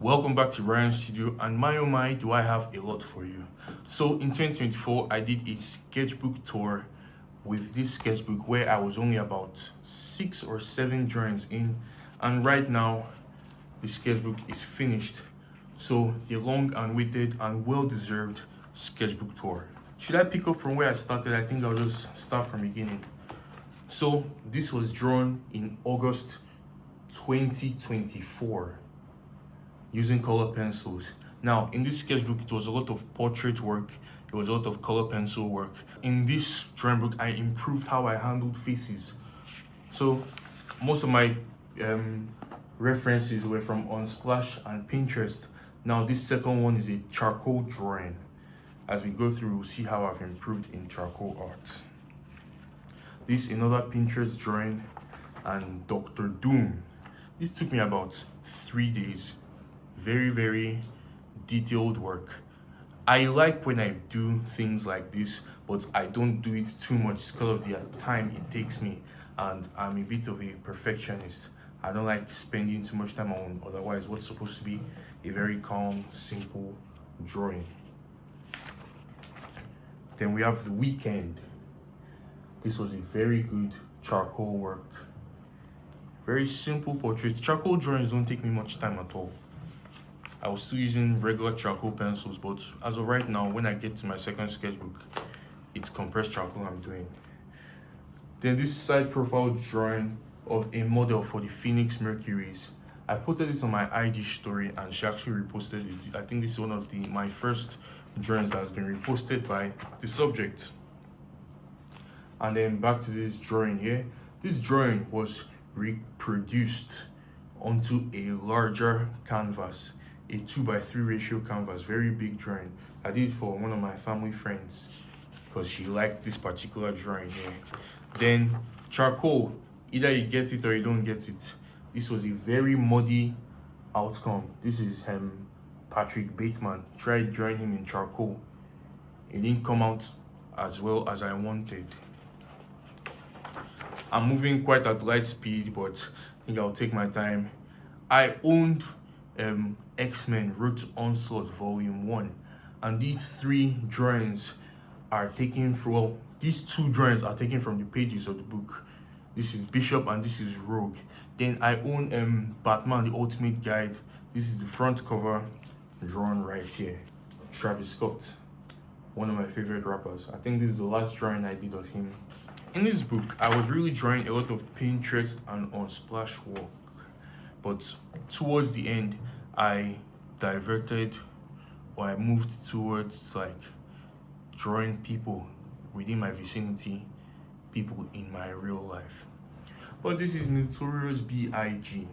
Welcome back to Ryan's Studio, and my oh my, do I have a lot for you. So in 2024, I did a sketchbook tour with this sketchbook where I was only about 6 or 7 drawings in, and right now the sketchbook is finished. So the long awaited and well-deserved sketchbook tour. Should I pick up from where I started? I think I'll just start from the beginning. So this was drawn in August 2024 using color pencils. Now, in this sketchbook, it was a lot of portrait work, it was a lot of color pencil work. In this drawing book, I improved how I handled faces. So, most of my references were from Unsplash and Pinterest. Now, this second one is a charcoal drawing. As we go through, we'll see how I've improved in charcoal art. This another Pinterest drawing, and Dr. Doom. This took me about 3 days. Very detailed work. I like when I do things like this, but I don't do it too much because of the time it takes me, and I'm a bit of a perfectionist. I don't like spending too much time on otherwise what's supposed to be a very calm, simple drawing. Then we have The Weekend. This was a very good charcoal work. Very simple portraits. Charcoal drawings don't take me much time at all. I was still using regular charcoal pencils, but as of right now, when I get to my second sketchbook, it's compressed charcoal I'm doing. Then this side profile drawing of a model for the Phoenix Mercuries. I posted this on my IG story and she actually reposted it. I think this is one of my first drawings that has been reposted by the subject. And then back to this drawing here. This drawing was reproduced onto a larger canvas, a 2:3 ratio canvas, very big drawing. I did it for one of my family friends because she liked this particular drawing here. Then charcoal, either you get it or you don't get it. This was a very muddy outcome. This is Patrick Bateman. Tried drawing him in charcoal. It didn't come out as well as I wanted. I'm moving quite at light speed, but I think I'll take my time. I owned X-Men Road to Onslaught Volume 1, and these 3 drawings are taken from, well, these 2 drawings are taken from the pages of the book. This is Bishop and this is Rogue. Then I own Batman the Ultimate Guide. This is the front cover drawn right here. Travis Scott, one of my favorite rappers. I think this is the last drawing I did of him. In this book, I was really drawing a lot of Pinterest and Unsplash work, but towards the end, I diverted, or I moved towards like drawing people within my vicinity, people in my real life. But this is Notorious B.I.G.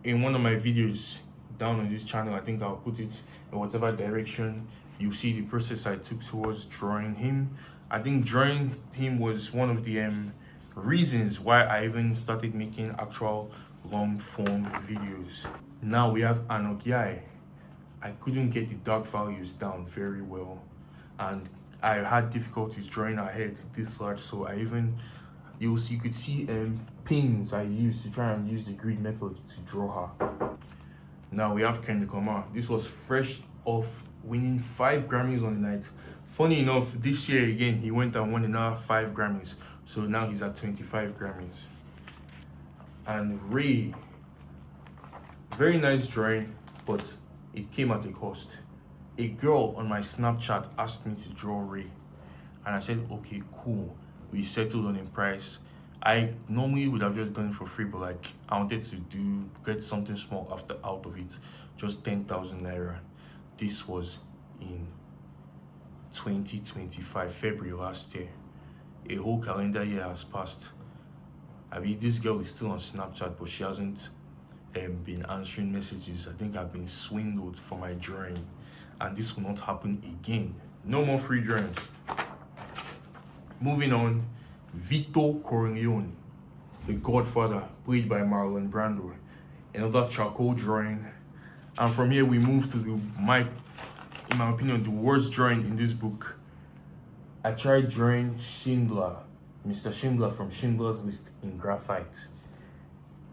In one of my videos down on this channel, I think I'll put it in whatever direction you see the process I took towards drawing him. I think drawing him was one of the reasons why I even started making actual long form videos. Now we have Anokiai. I couldn't get the dark values down very well, and I had difficulties drawing her head this large, so you could see pins I used to try and use the grid method to draw her. Now we have Kendrick Lamar. This was fresh off winning 5 Grammys on the night. Funny enough, this year again, he went and won another 5 Grammys. So now he's at 25 Grammys. And Ray, very nice drawing, but it came at a cost. A girl on my Snapchat asked me to draw Ray. And I said, okay, cool. We settled on a price. I normally would have just done it for free, but like I wanted to get something small out of it. Just 10,000 naira. This was in 2025, February last year. A whole calendar year has passed. I mean, this girl is still on Snapchat, but she hasn't been answering messages. I think I've been swindled for my drawing, and this will not happen again. No more free drawings. Moving on, Vito Corleone, the Godfather, played by Marlon Brando. Another charcoal drawing. And from here we move to in my opinion, the worst drawing in this book. I tried drawing Schindler, Mr. Schindler from Schindler's List in graphite.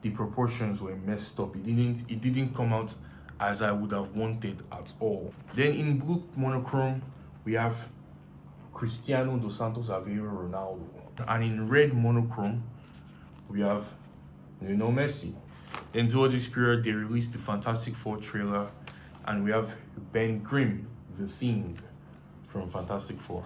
the proportions were messed up. It didn't come out as I would have wanted at all. Then in blue monochrome, we have Cristiano dos Santos Aveiro Ronaldo. And in red monochrome, we have Lionel Messi. Then towards this period, they released the Fantastic Four trailer, and we have Ben Grimm, the Thing, from Fantastic Four.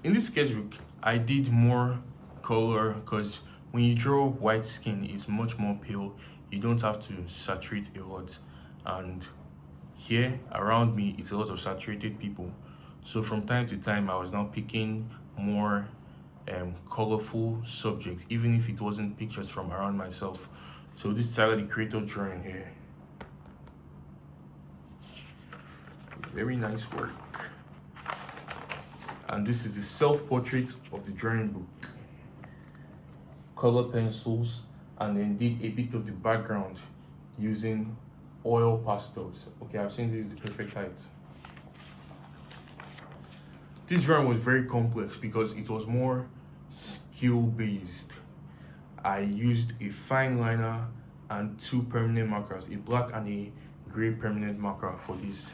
In this sketchbook, I did more color because when you draw white skin, it's much more pale. You don't have to saturate a lot. And here around me, it's a lot of saturated people. So from time to time, I was now picking more colorful subjects, even if it wasn't pictures from around myself. So this is Tyler the Creator drawing here. Very nice work. And this is the self-portrait of the drawing book. Color pencils, and then did a bit of the background using oil pastels. Okay, I've seen this is the perfect height. This drawing was very complex because it was more skill based. I used a fine liner and two permanent markers, a black and a gray permanent marker for this.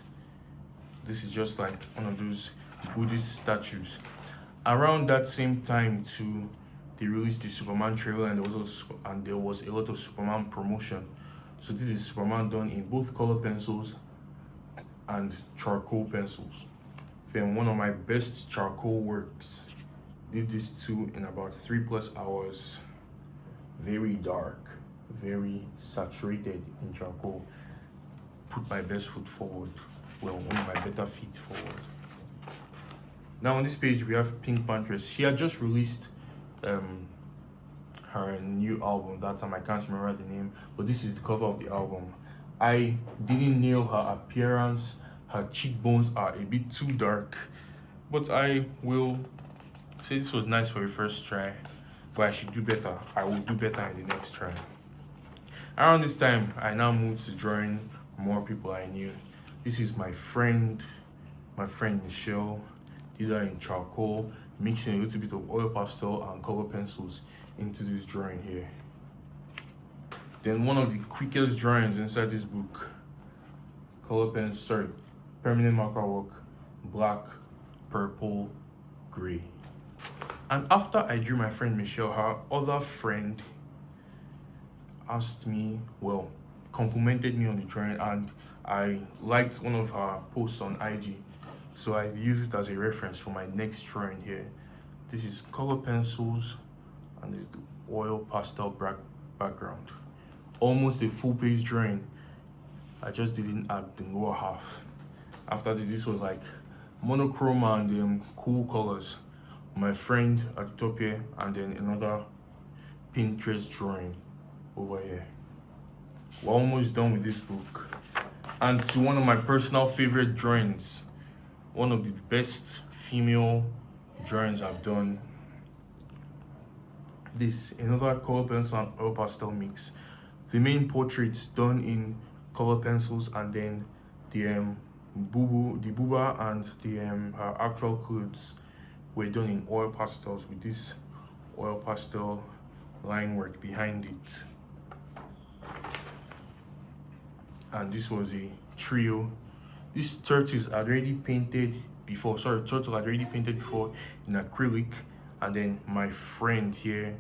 This is just like one of those Buddhist statues. Around that same time too, they released the Superman trailer, and there was a lot of Superman promotion. So this is Superman done in both color pencils and charcoal pencils. Then one of my best charcoal works. Did this too in about 3+ hours. Very dark, very saturated in charcoal. Put my best foot forward. Well, one of my better feet forward. Now on this page we have Pink Panthers. She had just released her new album. That time I can't remember the name, but this is the cover of the album. I didn't nail her appearance. Her cheekbones are a bit too dark, but I will say this was nice for a first try, but I should do better. I will do better in the next try. Around this time, I now moved to drawing more people I knew. This is my friend Michelle. These are in charcoal, mixing a little bit of oil pastel and color pencils into this drawing here. Then one of the quickest drawings inside this book, permanent marker work, black, purple, gray. And after I drew my friend Michelle, her other friend complimented me on the drawing, and I liked one of her posts on IG. So I use it as a reference for my next drawing here. This is color pencils, and this is the oil pastel background. Almost a full page drawing. I just didn't add the lower half. After this was like monochrome and cool colors. My friend at the top here, and then another Pinterest drawing over here. We're almost done with this book. And to one of my personal favorite drawings, one of the best female drawings I've done. This another color pencil and oil pastel mix. The main portraits done in color pencils, and then the booba and the her actual clothes were done in oil pastels with this oil pastel line work behind it. And this was a trio. This turtle had already painted before in acrylic, and then my friend here,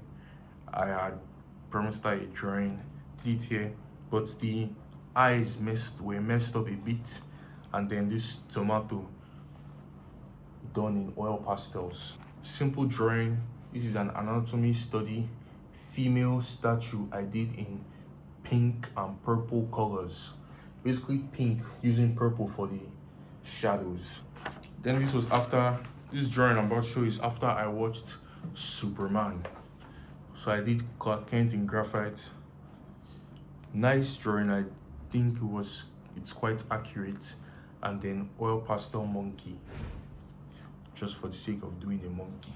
I had promised her a drawing, did it here, but the eyes were messed up a bit, and then this tomato done in oil pastels. Simple drawing. This is an anatomy study, female statue I did in pink and purple colors. Basically pink using purple for the shadows. Then this drawing I'm about to show is after I watched Superman. So I did Clark Kent in graphite. Nice drawing. I think it's quite accurate. And then oil pastel monkey, just for the sake of doing a monkey.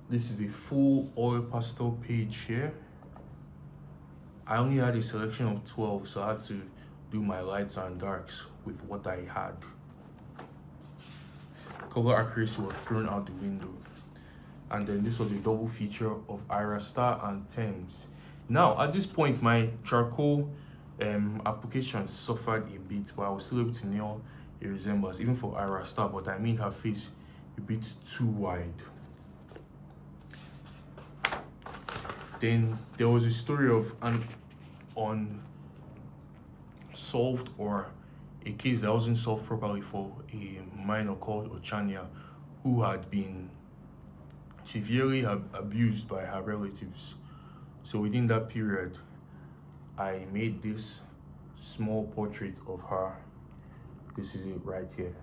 This is a full oil pastel page here. I only had a selection of 12, so I had to do my lights and darks with what I had. Color accuracy was thrown out the window. And then this was a double feature of Ira Star and Thames. Now at this point, my charcoal application suffered a bit, but I was still able to nail a resemblance even for Ira Star, but I made her face a bit too wide. Then there was a story of an unsolved, or a case that wasn't solved properly, for a minor called Ochania, who had been severely abused by her relatives. So within that period, I made this small portrait of her. This is it right here.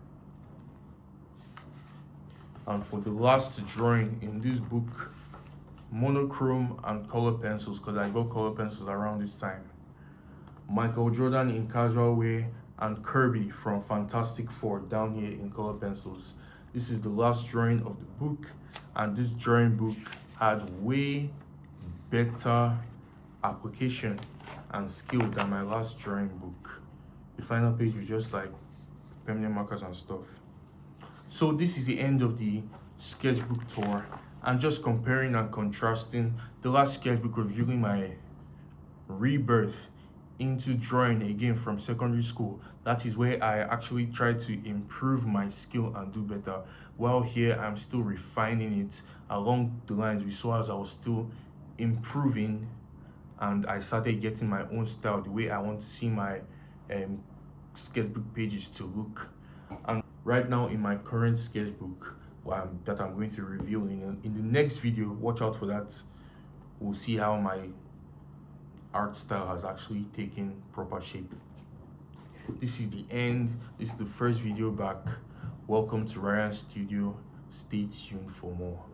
And for the last drawing in this book, monochrome and color pencils, because I got color pencils around this time. Michael Jordan in casual wear and Kirby from Fantastic Four down here in color pencils. This is the last drawing of the book, and this drawing book had way better application and skill than my last drawing book. The final page was just like permanent markers and stuff. So this is the end of the sketchbook tour, and just comparing and contrasting. The last sketchbook was really my rebirth into drawing again from secondary school. That is where I actually tried to improve my skill and do better. While here, I'm still refining it along the lines we saw as I was still improving, and I started getting my own style, the way I want to see my sketchbook pages to look. And right now in my current sketchbook that I'm going to reveal in the next video, watch out for that. We'll see how my art style has actually taken proper shape. This is the end. This is the first video back. Welcome to Ryan Studio. Stay tuned for more.